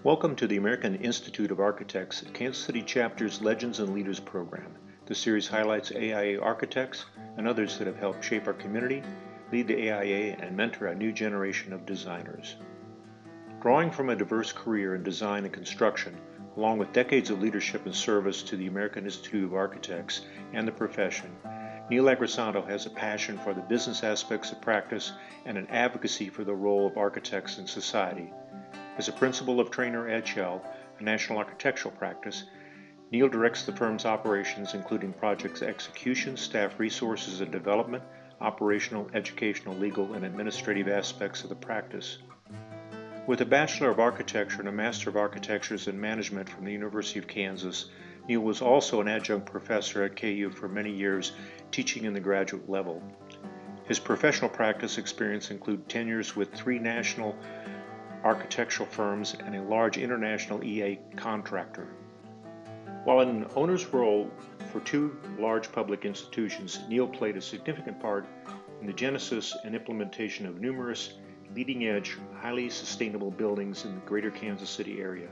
Welcome to the American Institute of Architects Kansas City Chapter's Legends and Leaders program. The series highlights AIA architects and others that have helped shape our community, lead the AIA, and mentor a new generation of designers. Drawing from a diverse career in design and construction, along with decades of leadership and service to the American Institute of Architects and the profession, Neal Angrisano has a passion for the business aspects of practice and an advocacy for the role of architects in society. As a principal of Trainer Edgell, a national architectural practice, Neal directs the firm's operations, including projects execution, staff resources and development, operational, educational, legal, and administrative aspects of the practice. With a Bachelor of Architecture and a Master of Architectures in Management from the University of Kansas, Neal was also an adjunct professor at KU for many years, teaching in the graduate level. His professional practice experience includes tenures with 3 national architectural firms and a large international EA contractor. While in an owner's role for 2 large public institutions, Neal played a significant part in the genesis and implementation of numerous leading-edge, highly sustainable buildings in the greater Kansas City area.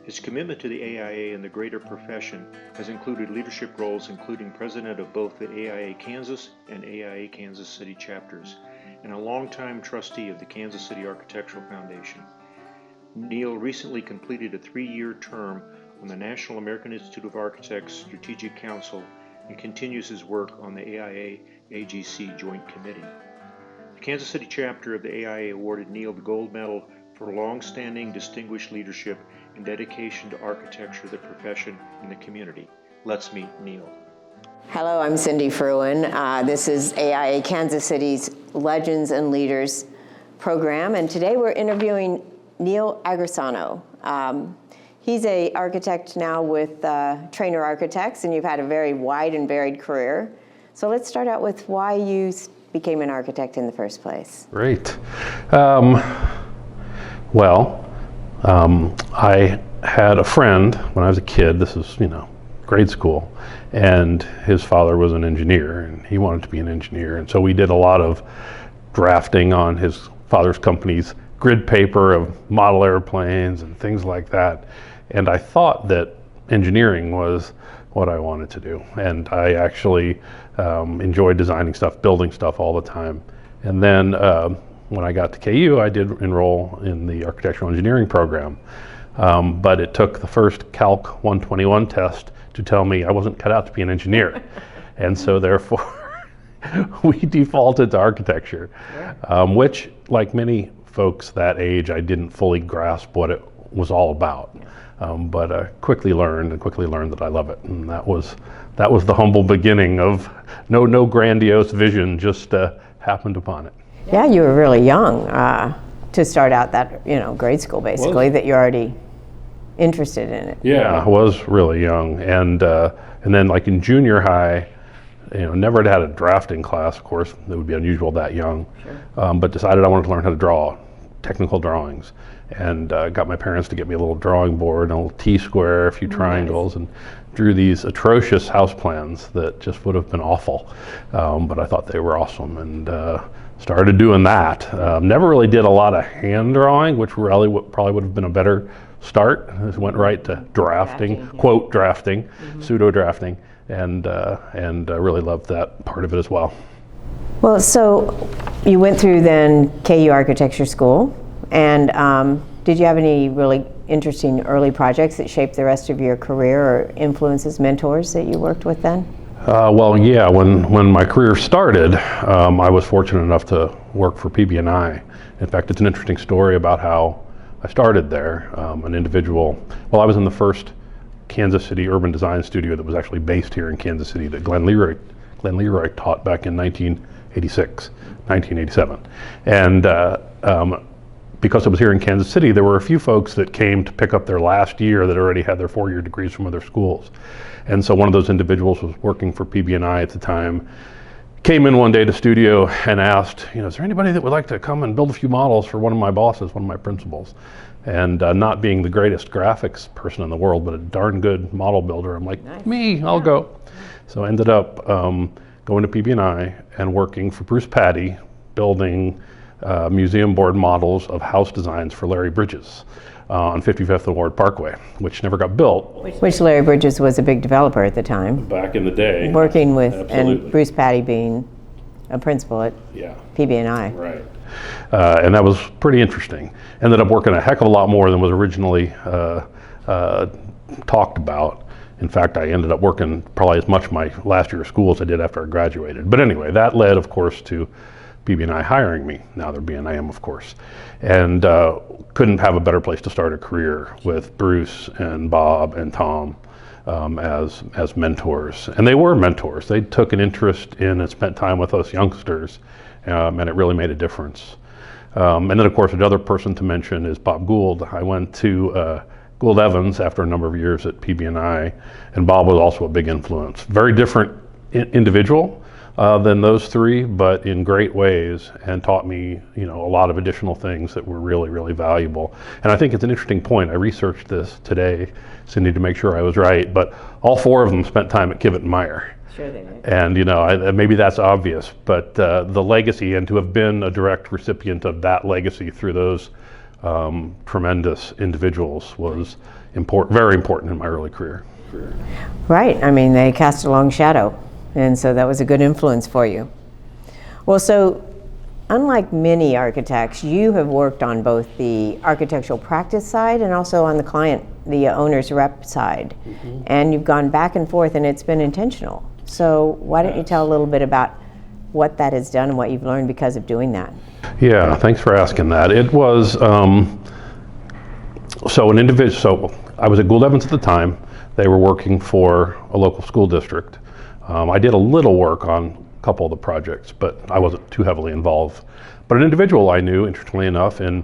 His commitment to the AIA and the greater profession has included leadership roles including president of both the AIA Kansas and AIA Kansas City chapters, and a longtime trustee of the Kansas City Architectural Foundation. Neal recently completed a 3-year term on the National American Institute of Architects Strategic Council and continues his work on the AIA-AGC Joint Committee. The Kansas City chapter of the AIA awarded Neal the Gold Medal for long-standing distinguished leadership and dedication to architecture, the profession, and the community. Let's meet Neal. Hello, I'm Cindy Fruin. This is AIA Kansas City's Legends and Leaders program, and today we're interviewing Neal Angrisano. He's an architect now with Trainer Architects, and you've had a very wide and varied career. So let's start out with why you became an architect in the first place. Great. I had a friend when I was a kid. This was, grade school, and his father was an engineer, and he wanted to be an engineer, and so we did a lot of drafting on his father's company's grid paper of model airplanes and things like that. And I thought that engineering was what I wanted to do, and I actually enjoyed designing stuff, building stuff all the time. And then when I got to KU, I did enroll in the architectural engineering program, but it took the first Calc 121 test to tell me I wasn't cut out to be an engineer. And so therefore we defaulted to architecture, which, like many folks that age, I didn't fully grasp what it was all about. But I quickly learned that I love it, and that was the humble beginning of no grandiose vision, just happened upon it. Yeah, you were really young to start out that grade school basically, that you're already interested in it. Yeah, I was really young, and then like in junior high, never had a drafting class. Of course, that would be unusual that young. Sure. But decided I wanted to learn how to draw technical drawings, and got my parents to get me a little drawing board, and a little T-square, a few triangles, and drew these atrocious house plans that just would have been awful. But I thought they were awesome, and started doing that. Never really did a lot of hand drawing, which probably would have been a better start. Just went right to drafting, quote drafting, pseudo drafting, and really loved that part of it as well. Well, so you went through then KU Architecture School, and did you have any really interesting early projects that shaped the rest of your career, or influences, mentors that you worked with then? When my career started, I was fortunate enough to work for PB&I. In fact, it's an interesting story about how I started there. An individual, I was in the first Kansas City urban design studio that was actually based here in Kansas City that Glenn Leroy taught back in 1987. And because I was here in Kansas City, there were a few folks that came to pick up their last year that already had their 4-year degrees from other schools. And so one of those individuals was working for PB&I at the time, came in one day to studio and asked, is there anybody that would like to come and build a few models for one of my bosses, one of my principals? And not being the greatest graphics person in the world, but a darn good model builder, I'm like, nice. Me, I'll go. So I ended up going to PB&I and working for Bruce Patty, building museum board models of house designs for Larry Bridges on 55th and Ward Parkway, which never got built. Which Larry Bridges was a big developer at the time. Back in the day. Working with, Absolutely. and Bruce Patty being a principal at PB&I. Right. And that was pretty interesting. Ended up working a heck of a lot more than was originally talked about. In fact, I ended up working probably as much my last year of school as I did after I graduated. But anyway, that led, of course, to PB&I hiring me. Now they're B&IM, of course. And couldn't have a better place to start a career with Bruce and Bob and Tom as mentors. And they were mentors. They took an interest in and spent time with us youngsters, and it really made a difference. And then, of course, another person to mention is Bob Gould. I went to Gould Evans after a number of years at PB&I, and Bob was also a big influence. Very different individual than those three, but in great ways, and taught me, a lot of additional things that were really, really valuable. And I think it's an interesting point. I researched this today, Cindy, to make sure I was right, but all four of them spent time at Kivett and Meyer. Sure they did. And maybe that's obvious, but the legacy, and to have been a direct recipient of that legacy through those tremendous individuals was very important in my early career. Right. I mean, they cast a long shadow, and so that was a good influence for you. Well, so unlike many architects, you have worked on both the architectural practice side and also on the owner's rep side. Mm-hmm. And you've gone back and forth, and it's been intentional. So why don't you tell a little bit about what that has done and what you've learned because of doing that? Yeah, thanks for asking that. It was, so I was at Gould Evans at the time. They were working for a local school district. I did a little work on a couple of the projects, but I wasn't too heavily involved. But an individual I knew, interestingly enough, in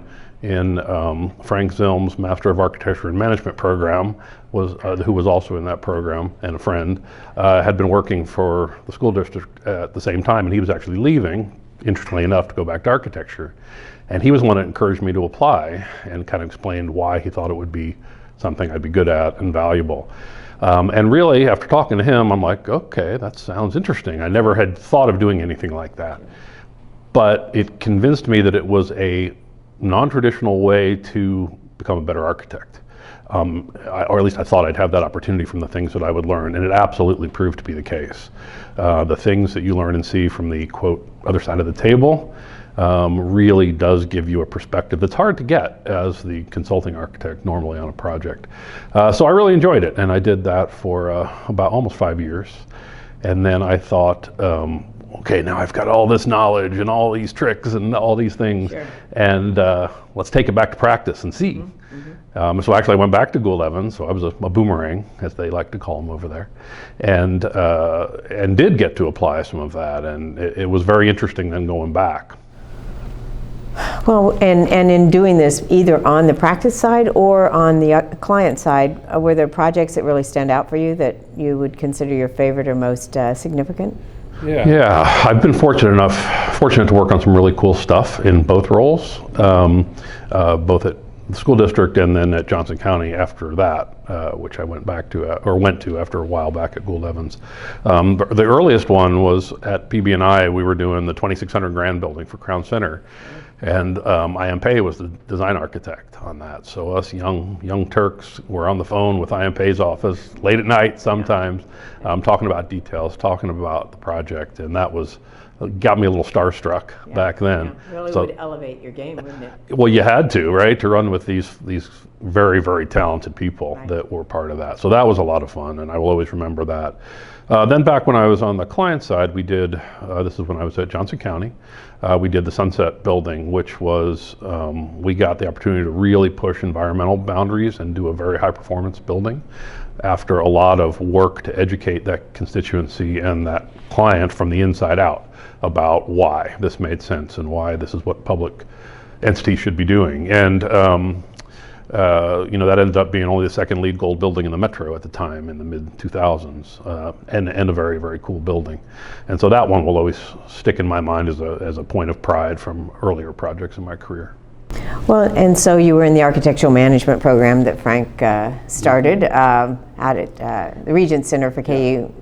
Frank Zilm's Master of Architecture and Management program, who was also in that program, and a friend, had been working for the school district at the same time, and he was actually leaving, interestingly enough, to go back to architecture. And he was one that encouraged me to apply and kind of explained why he thought it would be something I'd be good at and valuable. And really, after talking to him, I'm like, okay, that sounds interesting. I never had thought of doing anything like that. But it convinced me that it was a non-traditional way to become a better architect. Or at least I thought I'd have that opportunity from the things that I would learn, and it absolutely proved to be the case. The things that you learn and see from the, quote, other side of the table really does give you a perspective that's hard to get as the consulting architect normally on a project. So I really enjoyed it, and I did that for about almost 5 years. And then I thought, okay, now I've got all this knowledge and all these tricks and all these things, sure. And let's take it back to practice and see. Mm-hmm. So actually I went back to Gould Evans, so I was a boomerang, as they like to call them over there, and did get to apply some of that, and it was very interesting then going back. Well, and in doing this, either on the practice side or on the client side, were there projects that really stand out for you that you would consider your favorite or most significant? Yeah, I've been fortunate to work on some really cool stuff in both roles, both at the school district and then at Johnson County after that, which I went to after a while back at Gould Evans. The earliest one was at PB&I. We were doing the 2600 grand building for Crown Center, and IMP was the design architect on that. So us young Turks were on the phone with IMP's office late at night sometimes, talking about details, talking about the project, and that got me a little starstruck back then. Yeah. Really would elevate your game, wouldn't it? Well, you had to, right, to run with these very, very talented people that were part of that. So that was a lot of fun, and I will always remember that. Then back when I was on the client side, we did, this is when I was at Johnson County, we did the Sunset Building, which was, we got the opportunity to really push environmental boundaries and do a very high performance building after a lot of work to educate that constituency and that client from the inside out about why this made sense and why this is what public entities should be doing. And that ended up being only the second LEED Gold building in the metro at the time in the mid-2000s, and a very, very cool building. And so that one will always stick in my mind as a point of pride from earlier projects in my career. Well, and so you were in the architectural management program that Frank started out at the Regents Center for KU.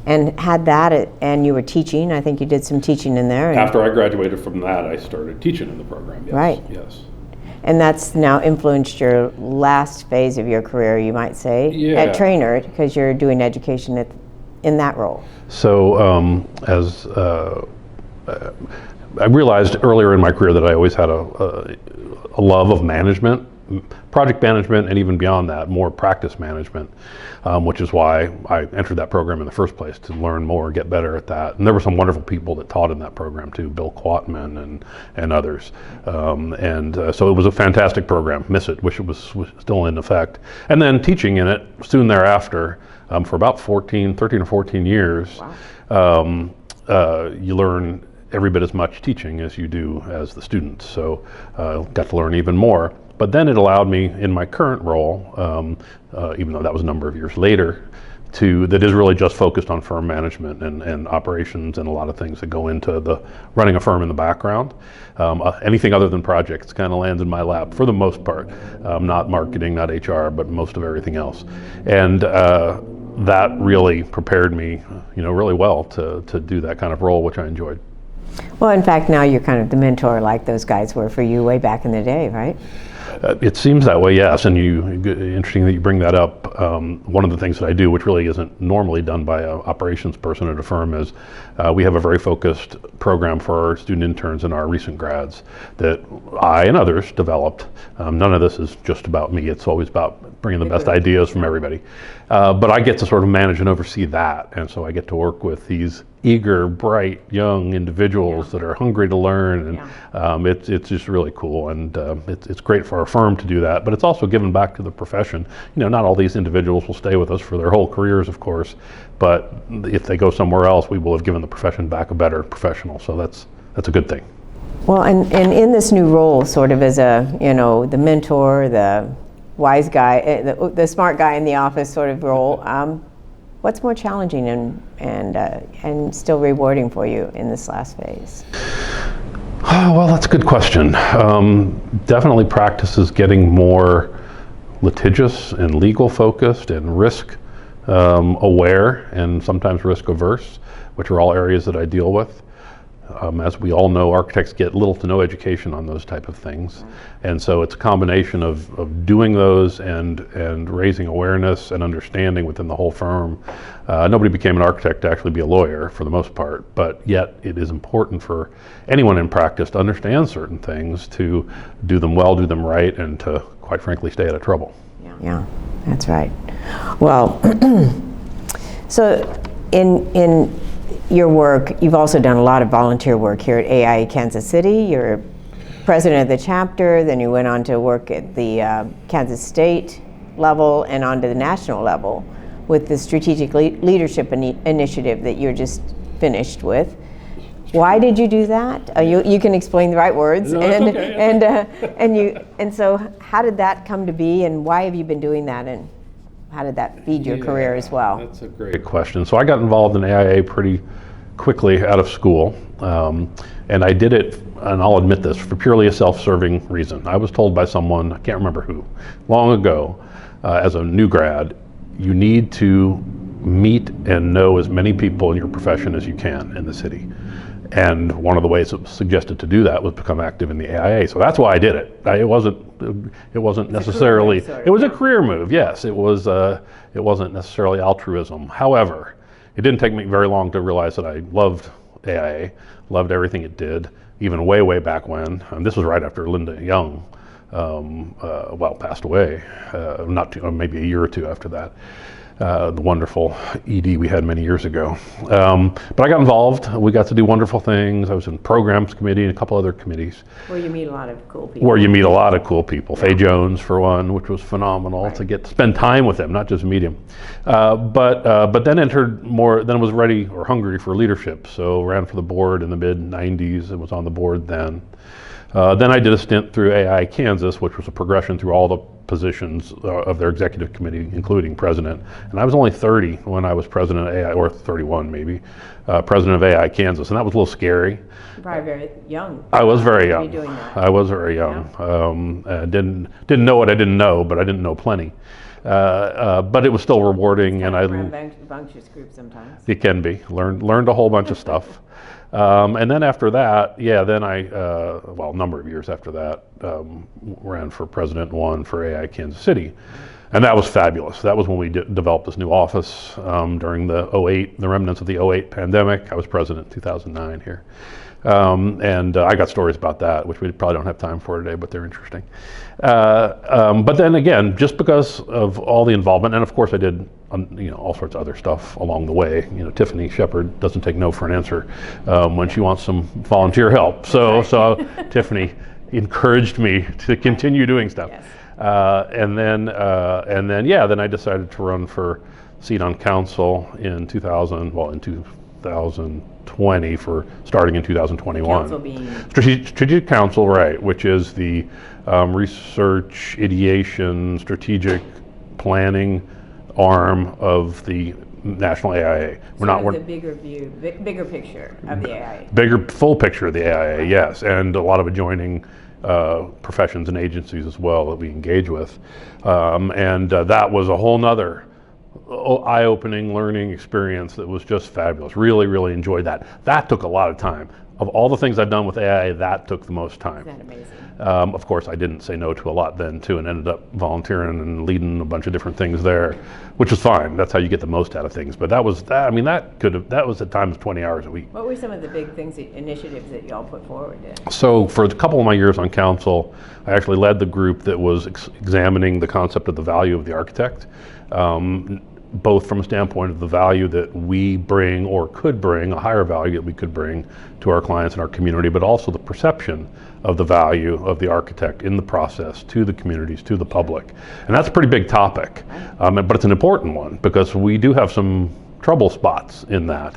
and had that, and you were teaching. I think you did some teaching in there. After I graduated from that, I started teaching in the program. Yes. Right. Yes. And that's now influenced your last phase of your career, you might say, Yeah. at Trainer, because you're doing education in that role. So I realized earlier in my career that I always had a love of management, project management, and even beyond that, more practice management, which is why I entered that program in the first place, to learn more, get better at that. And there were some wonderful people that taught in that program too, Bill Quatman and others. So it was a fantastic program. Miss it, wish it was still in effect. And then teaching in it soon thereafter for about 13 or 14 years. Wow. You learn every bit as much teaching as you do as the students. So got to learn even more. But then it allowed me in my current role, even though that was a number of years later, that is really just focused on firm management and operations and a lot of things that go into the running a firm in the background. Anything other than projects kind of lands in my lap for the most part. Not marketing, not HR, but most of everything else. And that really prepared me, really well to do that kind of role, which I enjoyed. Well, in fact, now you're kind of the mentor like those guys were for you way back in the day, right? It seems that way, yes. And interesting that you bring that up. One of the things that I do, which really isn't normally done by an operations person at a firm, is we have a very focused program for our student interns and our recent grads that I and others developed. None of this is just about me. It's always about bringing the best ideas from everybody. But I get to sort of manage and oversee that. And so I get to work with these eager, bright, young individuals that are hungry to learn, and it's just really cool, and it's great for our firm to do that, but it's also given back to the profession. Not all these individuals will stay with us for their whole careers, of course, but if they go somewhere else, we will have given the profession back a better professional, so that's a good thing. Well, and in this new role, sort of as the mentor, the wise guy, the smart guy in the office sort of role, what's more challenging and still rewarding for you in this last phase? Well, that's a good question. Definitely practice is getting more litigious and legal focused and risk aware and sometimes risk averse, which are all areas that I deal with. As we all know, architects get little to no education on those type of things. And so it's a combination of doing those and raising awareness and understanding within the whole firm. Nobody became an architect to actually be a lawyer for the most part, but yet it is important for anyone in practice to understand certain things, to do them well, do them right, and to, quite frankly, stay out of trouble. Yeah, that's right. Well, so in your work, you've also done a lot of volunteer work here at AIA Kansas City. You're president of the chapter, then you went on to work at the Kansas State level and on to the national level with the Strategic Leadership Initiative that you're just finished with. Why did you do that? You can explain the right words. No, it's okay. And so how did that come to be, and why have you been doing that, and how did that feed your career as well? That's a great question. So I got involved in AIA pretty quickly out of school, and I did it, and I'll admit this, for purely a self-serving reason. I was told by someone, I can't remember who, long ago, as a new grad, you need to meet and know as many people in your profession as you can in the city. And one of the ways it was suggested to do that was become active in the AIA. So that's why I did it. It wasn't necessarily, it was a career move, yes. It wasn't necessarily altruism. However, it didn't take me very long to realize that I loved AIA, loved everything it did, even way, way back when. And this was right after Linda Young, passed away, maybe a year or two after that. The wonderful ED we had many years ago. But I got involved. We got to do wonderful things. I was in programs committee and a couple other committees. Where you meet a lot of cool people. Faye Jones, for one, which was phenomenal to get to spend time with them, not just meet him. But then then was ready or hungry for leadership. So ran for the board in the mid-90s and was on the board then. Then I did a stint through AIA Kansas, which was a progression through all the positions of their executive committee, including president. And I was only 30 when I was president of AIA, or 31 maybe, president of AIA Kansas, and that was a little scary. You're probably very young. I was very young. Doing that. I was very young. Yeah. Didn't know what I didn't know, but I didn't know plenty. But it was still rewarding, and I rambunctious group sometimes. It can be learned a whole bunch of stuff. And then after that, then I, a number of years after that, ran for president and won for AIA Kansas City. And that was fabulous. That was when we developed this new office during the remnants of the 2008 pandemic. I was president in 2009 here. And I got stories about that, which we probably don't have time for today, but they're interesting. But then again, just because of all the involvement, and of course I did all sorts of other stuff along the way. Tiffany Shepard doesn't take no for an answer when she wants some volunteer help. So Tiffany encouraged me to continue doing stuff. Yes. And then I decided to run for seat on council in 2020 for starting in 2021. Council being Strategic Council, right, which is the research, ideation, strategic planning arm of the National AIA. the bigger view, bigger picture of the AIA. Full picture of the AIA, yes, and a lot of adjoining professions and agencies as well that we engage with. That was a whole nother eye-opening learning experience that was just fabulous. Really, really enjoyed that. That took a lot of time. Of all the things I've done with AIA, that took the most time. Isn't that amazing? Of course, I didn't say no to a lot then too, and ended up volunteering and leading a bunch of different things there, which was fine. That's how you get the most out of things. But that was at times 20 hours a week. What were some of the big initiatives that y'all put forward? So for a couple of my years on council, I actually led the group that was examining the concept of the value of the architect. Both from a standpoint of the value that we bring or could bring, a higher value that we could bring to our clients and our community, but also the perception of the value of the architect in the process to the communities, to the public. And that's a pretty big topic, but it's an important one because we do have some trouble spots in that.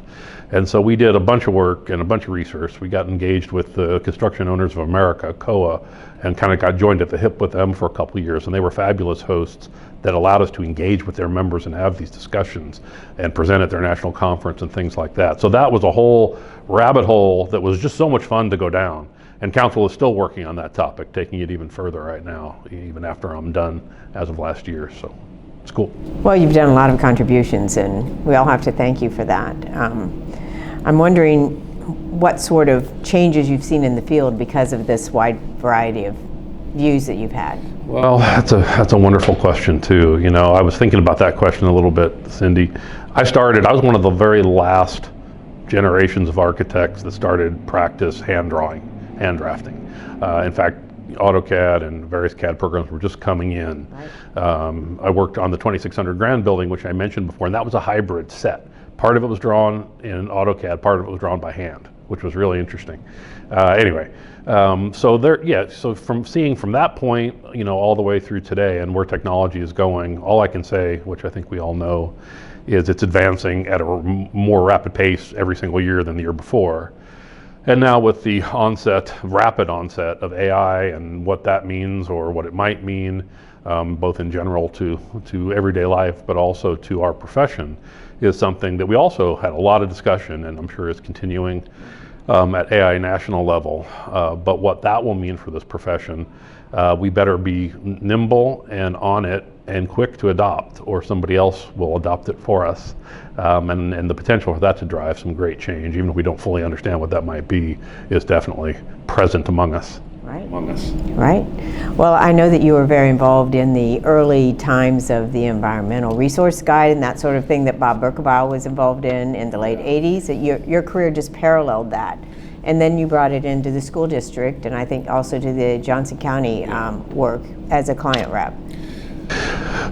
And so we did a bunch of work and a bunch of research. We got engaged with the Construction Owners of America, COA, and kind of got joined at the hip with them for a couple of years. And they were fabulous hosts that allowed us to engage with their members and have these discussions and present at their national conference and things like that. So that was a whole rabbit hole that was just so much fun to go down. And council is still working on that topic, taking it even further right now, even after I'm done as of last year. So it's cool. Well, you've done a lot of contributions, and we all have to thank you for that. I'm wondering what sort of changes you've seen in the field because of this wide variety of views that you've had. Well, that's a wonderful question too. I was thinking about that question a little bit, Cindy. I was one of the very last generations of architects that started practice hand drafting. In fact, AutoCAD and various CAD programs were just coming in. Right. I worked on the 2600 Grand building, which I mentioned before, and that was a hybrid set. Part of it was drawn in AutoCAD, part of it was drawn by hand, which was really interesting. So from seeing from that point, all the way through today and where technology is going, all I can say, which I think we all know, is it's advancing at a more rapid pace every single year than the year before. And now with the rapid onset of AI and what that means or what it might mean, both in general to everyday life, but also to our profession, is something that we also had a lot of discussion, and I'm sure is continuing at AIA national level. But what that will mean for this profession, we better be nimble and on it and quick to adopt, or somebody else will adopt it for us. And the potential for that to drive some great change, even if we don't fully understand what that might be, is definitely present among us. Right. Right. Well, I know that you were very involved in the early times of the Environmental Resource Guide and that sort of thing that Bob Berkebaugh was involved in the late 80s. Your career just paralleled that. And then you brought it into the school district and I think also to the Johnson County work as a client rep.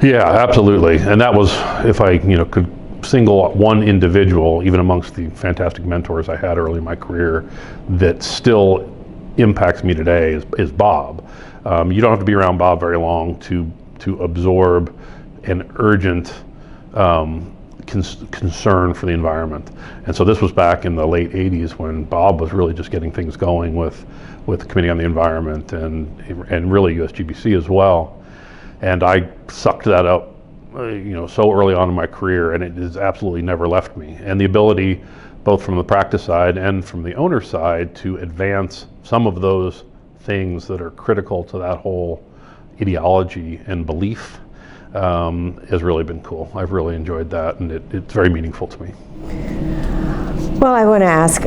Yeah, absolutely. And that was, if I could single one individual, even amongst the fantastic mentors I had early in my career, that still impacts me today is Bob. You don't have to be around Bob very long to absorb an urgent concern for the environment. And so this was back in the late 80s when Bob was really just getting things going with with the Committee on the Environment and really USGBC as well. And I sucked that up, so early on in my career, and it has absolutely never left me. And the ability, both from the practice side and from the owner side, to advance some of those things that are critical to that whole ideology and belief has really been cool. I've really enjoyed that, and it's very meaningful to me. Well, I want to ask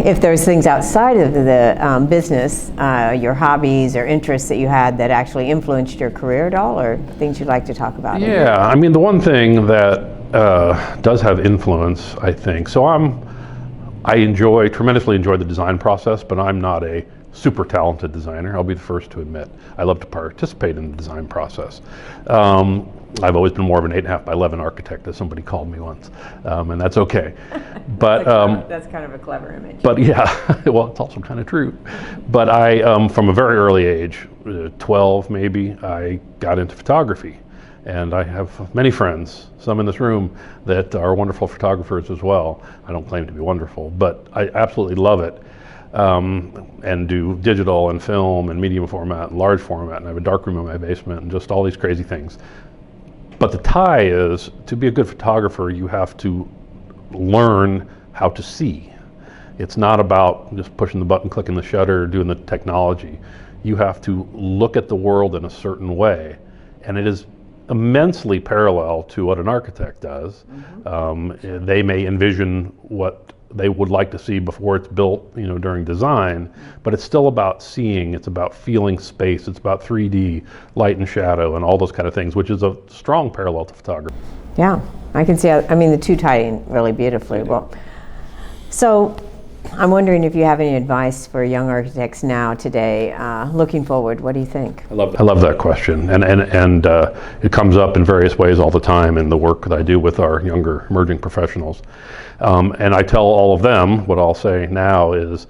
if there's things outside of the business, your hobbies or interests that you had that actually influenced your career at all, or things you'd like to talk about? Yeah, I mean, the one thing that does have influence, I think, so I tremendously enjoy the design process, but I'm not a super talented designer. I'll be the first to admit. I love to participate in the design process. I've always been more of an 8.5 by 11 architect, as somebody called me once, and that's okay. But that's kind of a clever image. But yeah, well, it's also kind of true. But I, from a very early age, 12 maybe, I got into photography. And I have many friends, some in this room, that are wonderful photographers as well. I don't claim to be wonderful, but I absolutely love it. And do digital and film and medium format and large format, and I have a darkroom in my basement and just all these crazy things. But the tie is, to be a good photographer, you have to learn how to see. It's not about just pushing the button, clicking the shutter, doing the technology. You have to look at the world in a certain way, and it is immensely parallel to what an architect does. Mm-hmm. They may envision what they would like to see before it's built, during design, but it's still about seeing, it's about feeling space, it's about 3D, light and shadow, and all those kind of things, which is a strong parallel to photography. Yeah, I can see the two tie in really beautifully. Well, so I'm wondering if you have any advice for young architects now, today, looking forward. What do you think? I love that question, and it comes up in various ways all the time in the work that I do with our younger emerging professionals. And I tell all of them, what I'll say now is,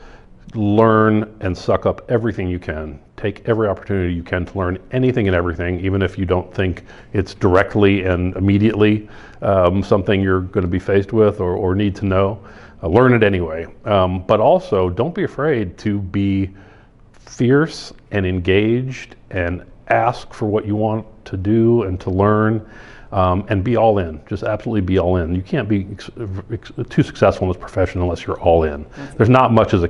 learn and suck up everything you can. Take every opportunity you can to learn anything and everything, even if you don't think it's directly and immediately something you're going to be faced with or need to know. Learn it anyway. But also, don't be afraid to be fierce and engaged and ask for what you want to do and to learn, and be all in. Just absolutely be all in. You can't be too successful in this profession unless you're all in. There's not much as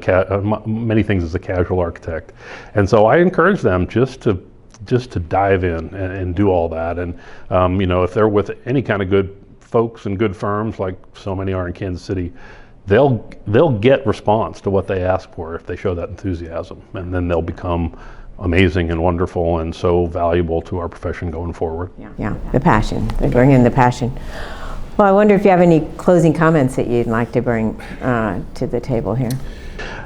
many things as a casual architect. And so I encourage them just to dive in and do all that. And if they're with any kind of good folks and good firms, like so many are in Kansas City, they'll get response to what they ask for if they show that enthusiasm, and then they'll become amazing and wonderful and so valuable to our profession going forward. Yeah, the passion. They bring in the passion. Well, I wonder if you have any closing comments that you'd like to bring to the table here.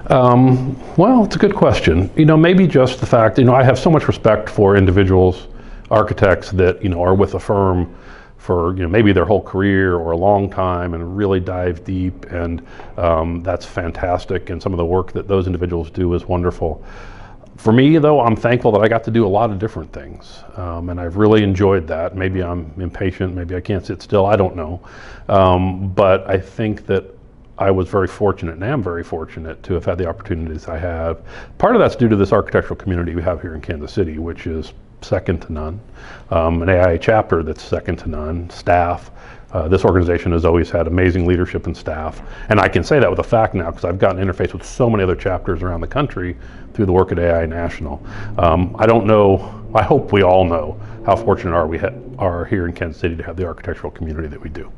Well, it's a good question. Maybe just the fact, I have so much respect for individuals, architects that, are with a firm for maybe their whole career or a long time and really dive deep, and that's fantastic, and some of the work that those individuals do is wonderful. For me, though, I'm thankful that I got to do a lot of different things, and I've really enjoyed that. Maybe I'm impatient, maybe I can't sit still, I don't know. But I think that I was very fortunate, and am very fortunate, to have had the opportunities I have. Part of that's due to this architectural community we have here in Kansas City, which is second to none. An AIA chapter that's second to none. Staff. This organization has always had amazing leadership and staff. And I can say that with a fact now, because I've gotten interface with so many other chapters around the country through the work at AIA National. I don't know, I hope we all know how fortunate we are here in Kansas City to have the architectural community that we do.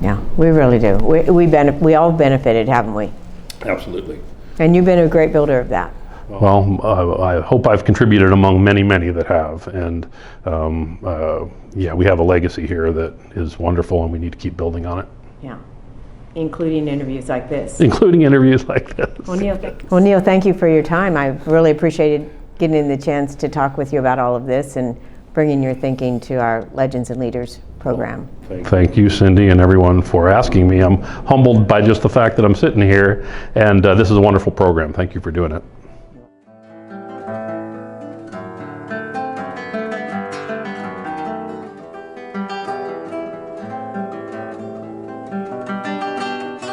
Yeah, we really do. We all benefited, haven't we? Absolutely. And you've been a great builder of that. Well, I hope I've contributed among many, many that have. And we have a legacy here that is wonderful, and we need to keep building on it. Yeah, including interviews like this. Well, Neal, thank you for your time. I've really appreciated getting the chance to talk with you about all of this and bringing your thinking to our Legends and Leaders program. Thank you, Cindy, and everyone for asking me. I'm humbled by just the fact that I'm sitting here, and this is a wonderful program. Thank you for doing it.